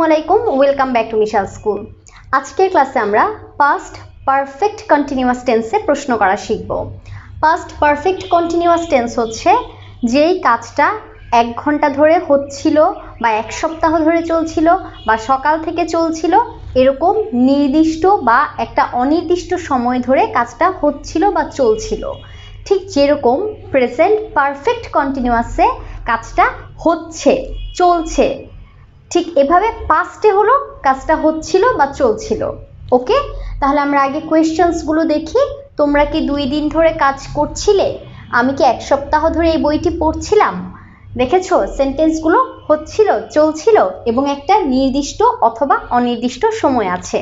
আসসালামু আলাইকুম, welcome back to মিশাল স্কুল। আজকের ক্লাসে আমরা পাস্ট পারফেক্ট কন্টিনিউয়াস টেন্সে প্রশ্ন করা শিখব। পাস্ট পারফেক্ট কন্টিনিউয়াস টেন্স হচ্ছে যেই কাজটা 1 ঘন্টা ধরে হচ্ছিল বা 1 সপ্তাহ ধরে চলছিল বা সকাল থেকে চলছিল, এরকম নির্দিষ্ট বা একটা অনির্দিষ্ট সময় ধরে কাজটা হচ্ছিল বা চলছিল। ঠিক যেরকম প্রেজেন্ট পারফেক্ট কন্টিনিউয়াসে কাজটা হচ্ছে, চলছে, ঠিক এভাবে পাস্টে হলো কাজটা হচ্ছিল বা চলছিল। ওকে, তাহলে আমরা আগে কোয়েশ্চেন্সগুলো দেখি। তোমরা কি 2 দিন ধরে কাজ করছিলে? আমি কি 1 সপ্তাহ ধরে এই বইটি পড়ছিলাম? দেখেছো, সেন্টেন্সগুলো হচ্ছিল, চলছিল এবং একটা নির্দিষ্ট অথবা অনির্দিষ্ট সময় আছে।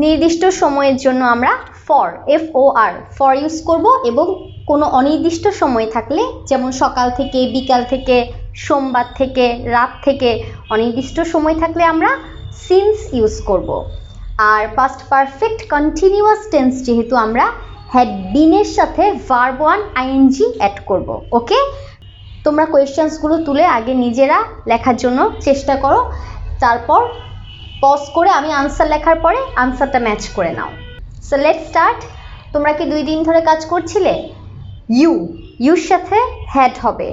নির্দিষ্ট সময়ের জন্য আমরা ফর ইউজ করব এবং কোনো অনির্দিষ্ট সময় থাকলে, যেমন সকাল থেকে, বিকাল থেকে, সোমবার থেকে, রাত থেকে, অনির্দিষ্ট সময় থাকলে আমরা সিন্স ইউজ করব। আর পাস্ট পারফেক্ট কন্টিনিউয়াস টেন্স যেহেতু আমরা হ্যাড বিনের সাথে ভার্ব 1 আইএনজি অ্যাড করব। ওকে, তোমরা কোয়েশ্চেন্সগুলো তুলে আগে নিজেরা লেখার জন্য চেষ্টা করো, তারপর পজ করে আমি আনসার লেখার পরে আনসারটা ম্যাচ করে নাও। So let's start. তোমরা কি 2 দিন ধরে কাজ করছিলে? ইউর সাথে হ্যাড হবে।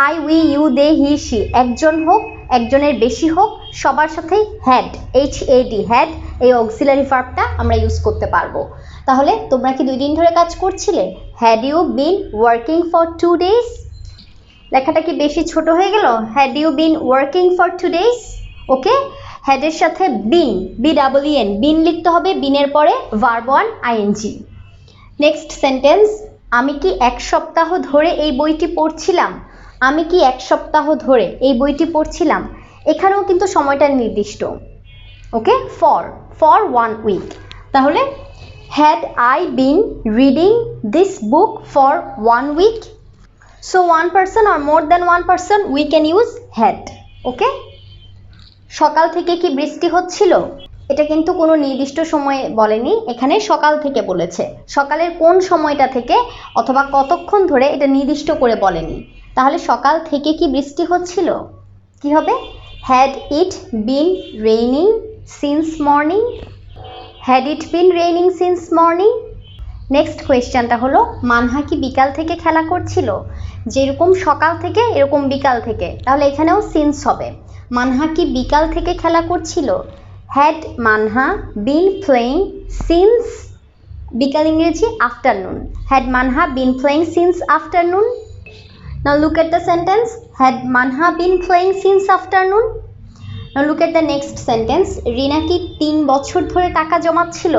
I, we, you, they, he, she, একজন হোক, একজনের বেশি হোক, সবার সাথেই হ্যাড, HAD, হ্যাড, এই অক্সিলারি ভার্বটা আমরা ইউজ করতে পারবো। তাহলে তোমরা কি 2 দিন ধরে কাজ করছিলে? Had you been working for 2 days? লেখাটা কি বেশি ছোট হয়ে গেল? Had you been working for 2 days? Okay, হ্যাডের সাথে বিন, BEEN, বিন লিখতে হবে, বিনের পরে ভার্ব 1 আইএনজি। নেক্সট সেন্টেন্স, আমি কি 1 সপ্তাহ ধরে এই বইটি পড়ছিলাম? আমি কি 1 সপ্তাহ ধরে এই বইটি পড়ছিলাম? এখানেও কিন্তু সময়টা নির্দিষ্ট। ওকে, ফর 1 week। তাহলে had I been reading this book for 1 week? So one person or more than one person we can use had. ওকে, সকাল থেকে কি বৃষ্টি হচ্ছিল? এটা কিন্তু কোনো নির্দিষ্ট সময়ে বলেনি, এখানে সকাল থেকে বলেছে। সকালের কোন সময়টা থেকে অথবা কতক্ষণ ধরে এটা নির্দিষ্ট করে বলেনি। তাহলে সকাল থেকে কি বৃষ্টি হচ্ছিল? কি হবে? Had it been raining since morning? Had it been raining since morning? Next কোয়েশ্চেনটা হলো, মানহা কি বিকাল থেকে খেলা করছিল? যেরকম সকাল থেকে এরকম বিকাল থেকে, তাহলে এখানেও সিন্স হবে। মানহা কি বিকাল থেকে খেলা করছিল? Had Manha been playing since, বিকাল ইংরেজি afternoon, had Manha been playing since afternoon? Now look at the sentence, had Manha been playing since afternoon? Now look at the next sentence, Rina কি 3 বছর ধরে টাকা জমাচ্ছিল?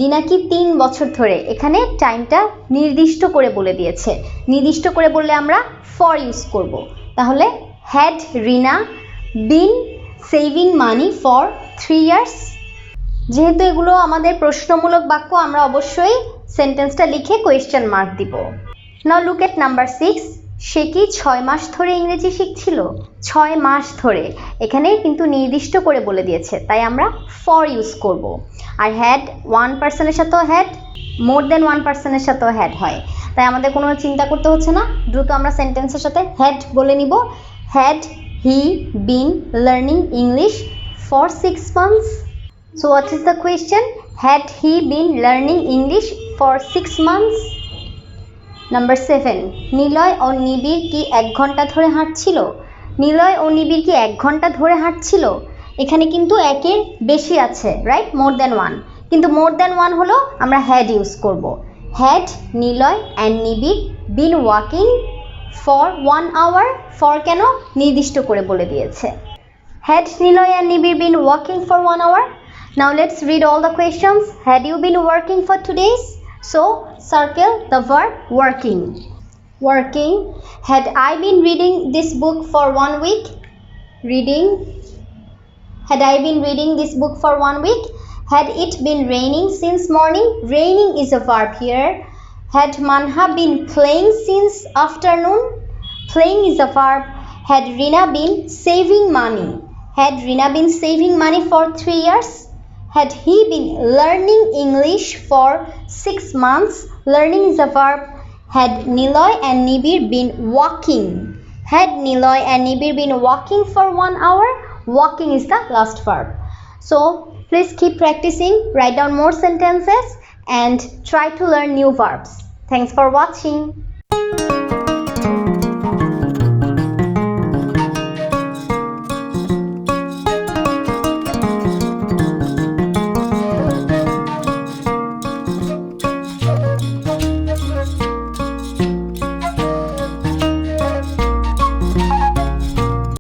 রিনা কি 3 বছর ধরে, এখানে টাইমটা নির্দিষ্ট করে বলে দিয়েছে। নির্দিষ্ট করে বললে আমরা ফর ইউজ করব। তাহলে had Rina been saving money for 3 years? যেহেতু এগুলো আমাদের প্রশ্নমূলক বাক্য, আমরা অবশ্যই সেন্টেন্সটা লিখে কোয়েশ্চেন মার্ক দিব। নাও লুক এট নাম্বার 6, সে কি 6 মাস ধরে ইংরেজি শিখছিল? 6 মাস ধরে, এখানে কিন্তু নির্দিষ্ট করে বলে দিয়েছে, তাই আমরা ফর ইউজ করব। আর হ্যাড 1 পার্সনের সাথেও হ্যাড, মোর দেন 1 পার্সনের সাথেও হ্যাড হয়, তাই আমাদের কোনো চিন্তা করতে হচ্ছে না। দ্রুত আমরা সেন্টেন্সের সাথে হ্যাড বলে নিব। Had he been learning English for 6 months? So what is the question? Had he been learning English for 6 months? Number 7, Niloy ও নিবিড় কি 1 ঘন্টা ধরে হাঁটছিল? নিলয় ও নিবিড় কি 1 ঘন্টা ধরে হাঁটছিল? এখানে কিন্তু একের বেশি আছে, রাইট, মোর দেন 1, কিন্তু মোর দেন 1 হলো আমরা হ্যাড ইউজ করব। হ্যাড নিলয় অ্যান্ড নিবিড় been walking for 1 hour? For কেন? নির্দিষ্ট করে বলে দিয়েছে। হ্যাড নিলয় অ্যান্ড নিবিড় been walking for 1 hour? Now let's read all the questions. Had you been working for 2 days? So circle the verb working. Working. Had I been reading this book for 1 week? Reading. Had I been reading this book for 1 week? Had it been raining since morning? Raining is a verb here. Had Manha been playing since afternoon? Playing is a verb. Had Rina been saving money? Had Rina been saving money for 3 years? Had he been learning English for 6 months? Learning is a verb. Had Niloy and Nibir been walking? Had Niloy and Nibir been walking for 1 hour? walking is the last verb. So please keep practicing, write down more sentences and try to learn new verbs. Thanks for watching.